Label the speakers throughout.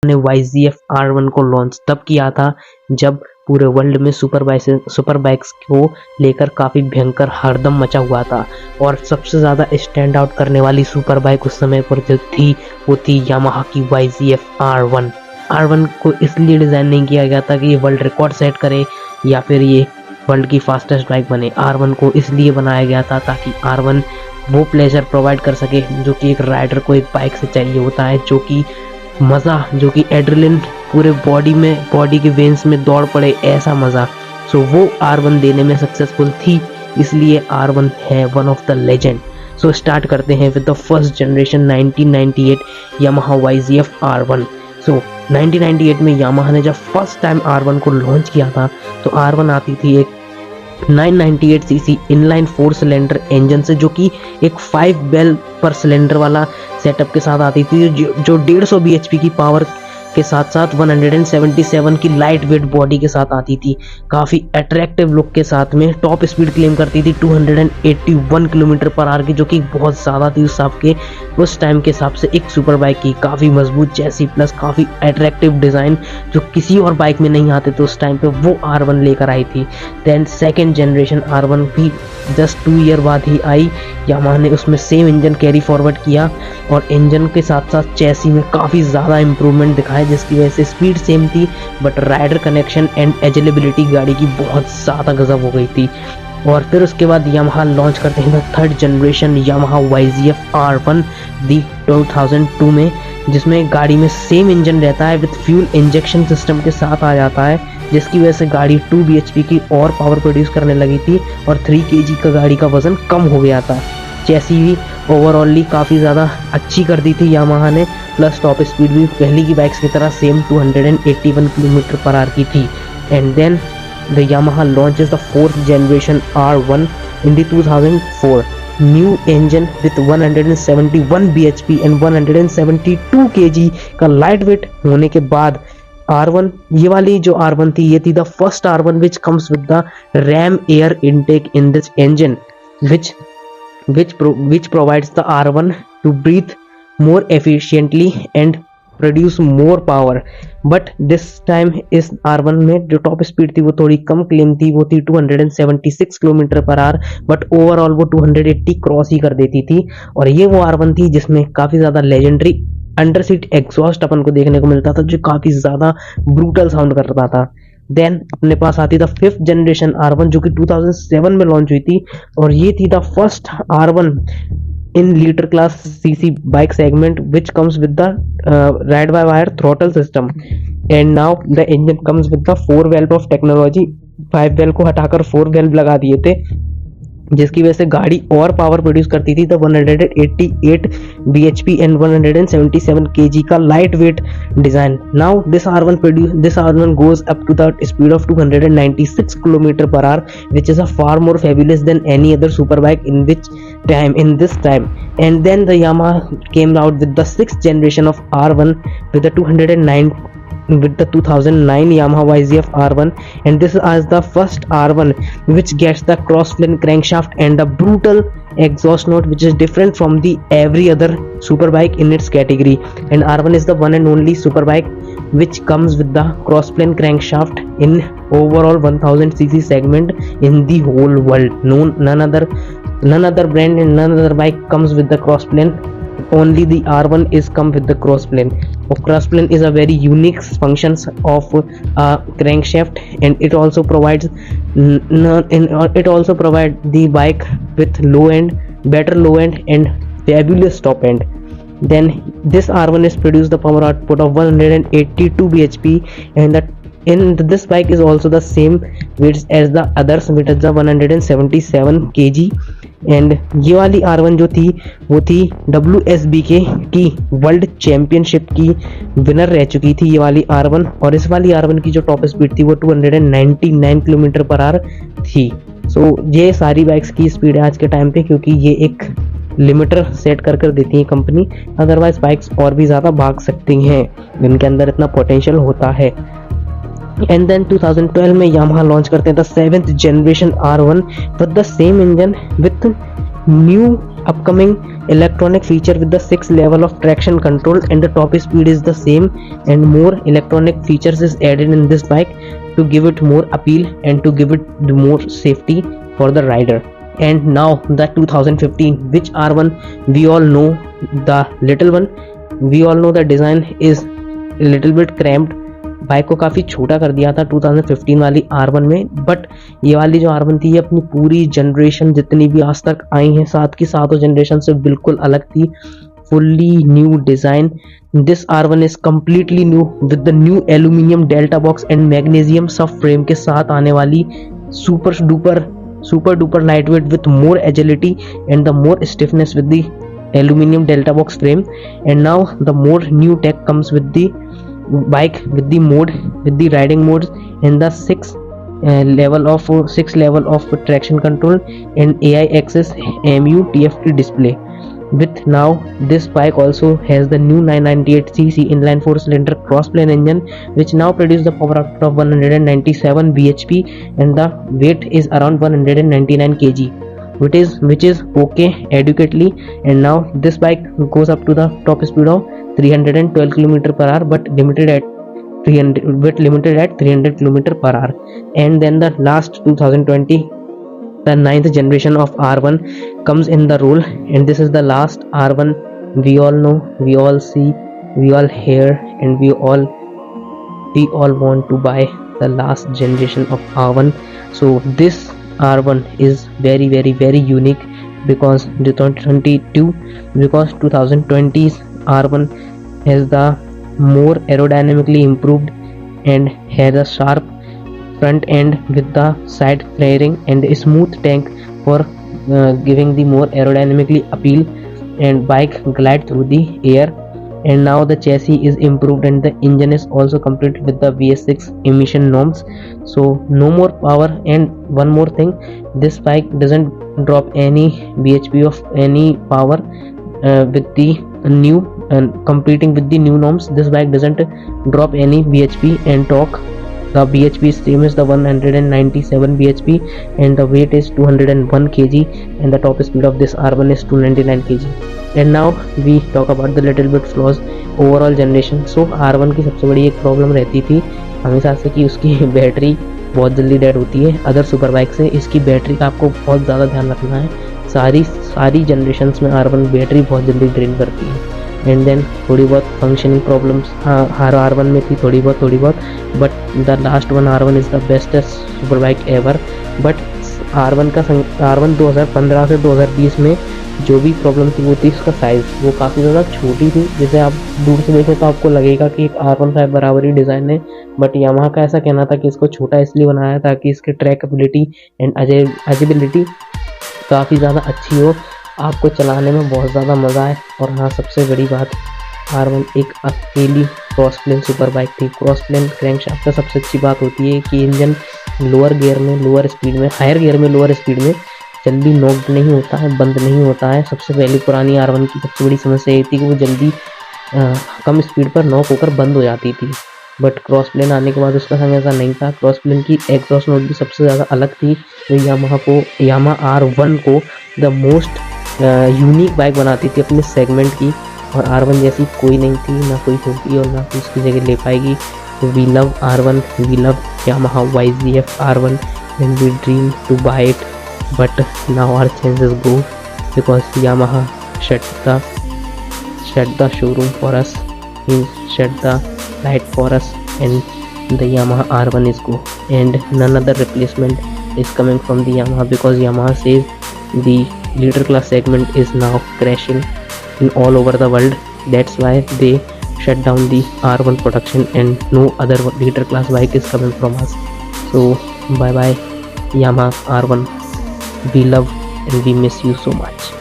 Speaker 1: ने YZF R1 को launch तब किया था जब पूरे वर्ल्ड में सुपर बाइक्स को लेकर काफ़ी भयंकर हड़दम मचा हुआ था। और सबसे ज़्यादा स्टैंड आउट करने वाली सुपर बाइक उस समय पर जो थी वो थी यामाहा की YZF R1। R1 को इसलिए डिज़ाइन नहीं किया गया था कि ये वर्ल्ड रिकॉर्ड सेट करे या फिर ये वर्ल्ड की फास्टेस्ट बाइक बने। R1 को इसलिए बनाया गया था ताकि R1 वो प्लेजर प्रोवाइड कर सके जो कि एक राइडर को एक बाइक से चाहिए होता है, जो कि मज़ा, जो कि एड्रेनलिन पूरे बॉडी के वेन्स में दौड़ पड़े, ऐसा मज़ा। सो वो R1 देने में सक्सेसफुल थी, इसलिए R1 है one of the legend. So start करते हैं with the first generation 1998 Yamaha YZF R1। सो 1998 में यामाहा ने जब फर्स्ट टाइम R1 को लॉन्च किया था तो R1 आती थी एक 998 सीसी इनलाइन 4 सिलेंडर इंजन से, जो कि एक 5 बेल पर सिलेंडर वाला सेटअप के साथ आती थी, जो 150 bhp की पावर के साथ साथ 177 की लाइट वेट बॉडी के साथ आती थी। काफ़ी अट्रैक्टिव लुक के साथ में टॉप स्पीड क्लेम करती थी 281 किलोमीटर पर आवर की, जो कि बहुत ज़्यादा थी उस टाइम के हिसाब से एक सुपर बाइक की। काफ़ी मजबूत चैसी प्लस काफ़ी अट्रैक्टिव डिज़ाइन जो किसी और बाइक में नहीं आते थे उस टाइम पे, वो R1 लेकर आई थी। देन सेकेंड जनरेशन R1 भी जस्ट 2 ईयर बाद ही आई। यामाहा ने उसमें सेम इंजन कैरी फॉरवर्ड किया और इंजन के साथ साथ चैसी में काफ़ी ज़्यादा इंप्रूवमेंट दिखाए, जिसकी वजह से स्पीड सेम थी बट राइडर कनेक्शन एंड एजिलेबिलिटी गाड़ी की बहुत ज़्यादा गजब हो गई थी। और फिर उसके बाद यामाहा लॉन्च करते हैं third generation Yamaha YZF R1 दी 2002 में, जिसमें गाड़ी में सेम इंजन रहता है विद फ्यूल इंजेक्शन सिस्टम के साथ आ जाता है, जिसकी वजह से गाड़ी 2 bhp की और पावर प्रोड्यूस करने लगी थी और 3 kg का गाड़ी का वजन कम हो गया था। चैसी भी ओवरऑली काफ़ी ज़्यादा अच्छी कर दी थी यामाहा ने, प्लस टॉप स्पीड भी पहले की बाइक्स की तरह सेम 281 किलोमीटर पर आवर की थी। And then the Yamaha launches the fourth generation R1 in the 2004 new engine with 171 bhp and 172 kg का लाइट वेट होने के बाद R1, ये वाली जो R1 थी ये थी the first R1 which comes with the RAM air intake in this engine which provides the R1 to breathe more efficiently and produce more power। But this time इस R1 में जो top speed थी वो थोड़ी कम claim थी, वो थी 276 kilometre per hour, but overall वो 280 क्रॉस ही कर देती थी। और ये वो R1 थी जिसमें काफ़ी ज़्यादा लेजेंडरी अंडर सीट एग्जॉस्ट अपन को देखने को मिलता था, जो काफ़ी ज़्यादा ब्रूटल साउंड करता था। देन अपने पास आती था फिफ्थ जनरेशन R1 जो कि 2007 में लॉन्च हुई थी, और ये थी the first R1 in litre class CC bike segment which comes with the ride by wire throttle system. And now the engine comes with the 4 valve of technology. 5 valve को हटाकर 4 वेल्व लगा दिए थे, जिसकी वजह से गाड़ी और पावर प्रोड्यूस करती थी। तो 188 bhp एंड 177 kg का light wait design. Now this R1 goes up to the speed of 296 km per hour, which is a far more fabulous than any other super bike in this time. And then the Yamaha came out with the 6th generation of R1 with the 2009 Yamaha YZF R1, and this is the first R1 which gets the cross-plane crankshaft and the brutal exhaust note, which is different from the every other super bike in its category. And R1 is the one and only super bike which comes with the cross-plane crankshaft in overall 1000cc segment in the whole world. None other brand and none other bike comes with the cross-plane. Only the R1 is come with the crossplane. Crossplane is a very unique functions of crankshaft, and it also provides the bike with better low end and fabulous top end. Then this R1 is produced the power output of 182 bhp, and this bike is also the same weight as the others, which is the 177 kg. And ये वाली R1 जो थी वो थी WSBK की world championship की winner रह चुकी थी ये वाली R1, और इस वाली R1 की जो टॉप स्पीड थी वो 299 किलोमीटर पर आवर थी। सो ये सारी बाइक्स की स्पीड है आज के टाइम पे, क्योंकि ये एक लिमिटर सेट कर देती है कंपनी, अदरवाइज बाइक्स और भी ज़्यादा भाग सकती हैं, इनके अंदर इतना पोटेंशियल होता है। एंड देन 2012 में यामाहा लॉन्च करते हैं the 7th generation R1 with the same engine with new upcoming electronic feature with the 6 level of traction control, and the top speed is the same, and more electronic features is added in this bike to give it more appeal and to give it the more safety for the rider. And now the 2015, which R1 we all know, the little one, we all know the design is a little bit cramped. Bike को काफ़ी छोटा कर दिया था 2015 वाली R1 में, but ये वाली जो R1 थी ये अपनी पूरी जनरेशन जितनी भी आज तक आई हैं साथ की सातों जनरेशन से बिल्कुल अलग थी. Fully new design. This R1 is completely new with the new aluminium delta box and magnesium सब फ्रेम के साथ आने वाली super duper lightweight with more agility and the more stiffness with the aluminum delta box frame. And now the more new tech comes with the bike, with the riding modes and the six level of traction control and AI access MU TFT display. With now this bike also has the new 998cc inline 4-cylinder cross-plane engine, which now produces the power output of 197 bhp and the weight is around 199 kg, which is okay adequately. And now this bike goes up to the top speed of 312 km per hour, but limited at 300 km per hour. And then the last 2020, the 9th generation of R1 comes in the role, and this is the last R1 we all know, we all see, we all hear, and we all want to buy the last generation of R1. So this R1 is very very very unique because 2020's R1 has the more aerodynamically improved and has a sharp front end with the side flaring and a smooth tank for giving the more aerodynamically appeal, and bike glide through the air. And now the chassis is improved and the engine is also completed with the VS6 emission norms, so no more power. And one more thing, this bike doesn't drop any bhp of any power with the new and competing with the new norms. This bike doesn't drop any bhp and torque. The bhp is same as the 197 bhp and the weight is 201 kg and the top speed of this R1 is 299 kg. And now we talk about the little bit flaws overall generation. So R1 की सबसे बड़ी एक problem रहती थी हमेशा से कि उसकी बैटरी बहुत जल्दी डेड होती है. अदर सुपर बाइक से इसकी बैटरी का आपको बहुत ज़्यादा ध्यान रखना है. सारी जनरेशन्स में R1 बैटरी बहुत जल्दी ड्रेन करती है. एंड देन थोड़ी बहुत फंक्शनिंग प्रॉब्लम्स हर R1 में थी, थोड़ी बहुत, but the last one R1 is the bestest super bike ever. But R1 2015 से 2020 में जो भी प्रॉब्लम थी वो थी इसका साइज़. वो काफ़ी ज़्यादा छोटी थी. जैसे आप दूर से देखें तो आपको लगेगा कि एक R15 बराबर ही डिज़ाइन है, बट यामाहा का ऐसा कहना था कि इसको छोटा इसलिए बनाया ताकि इसके ट्रैकेबिलिटी एंड एजिबिलिटी काफ़ी ज़्यादा अच्छी हो, आपको चलाने में बहुत ज़्यादा मज़ा आए. और हाँ, सबसे बड़ी बात, R1 एक अकेली क्रॉस प्लेन सुपर बाइक थी. क्रॉस प्लेन क्रैंकशाफ्ट का सबसे अच्छी बात होती है कि इंजन लोअर गियर में लोअर स्पीड में हायर गियर में लोअर स्पीड में जल्दी नॉक्ड नहीं होता है, बंद नहीं होता है. सबसे पहली पुरानी R1 की सबसे बड़ी समस्या ये थी कि वो जल्दी कम स्पीड पर नॉक होकर बंद हो जाती थी. बट क्रॉस प्लेन आने के बाद उसका संग ऐसा नहीं था. क्रॉस प्लेन की एग्जॉस्ट नोट भी सबसे ज़्यादा अलग थी, जो यामाहा R1 को द मोस्ट यूनिक बाइक बनाती थी अपने सेगमेंट की. और R1 जैसी कोई नहीं थी, ना कोई होगी और ना कोई उसकी जगह ले पाएगी. We love R1, we love Yamaha YZF R1 and we dream to buy it, but now our chances go because Yamaha shut the showroom for us. He shut the light for us and the Yamaha R1 is go, and none other replacement is coming from the Yamaha because Yamaha says the leader class segment is now crashing in all over the world. That's why they shut down the R1 production and no other leader class bike is coming from us. So bye bye Yamaha R1, we love and we miss you so much.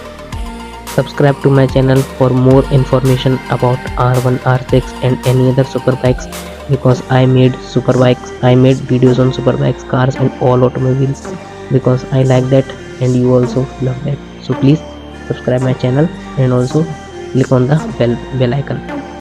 Speaker 1: Subscribe to my channel for more information about R1, R6 and any other super bikes because I made videos on super bikes, cars and all automobiles because I like that and you also love that. So please subscribe my channel and also click on the bell icon.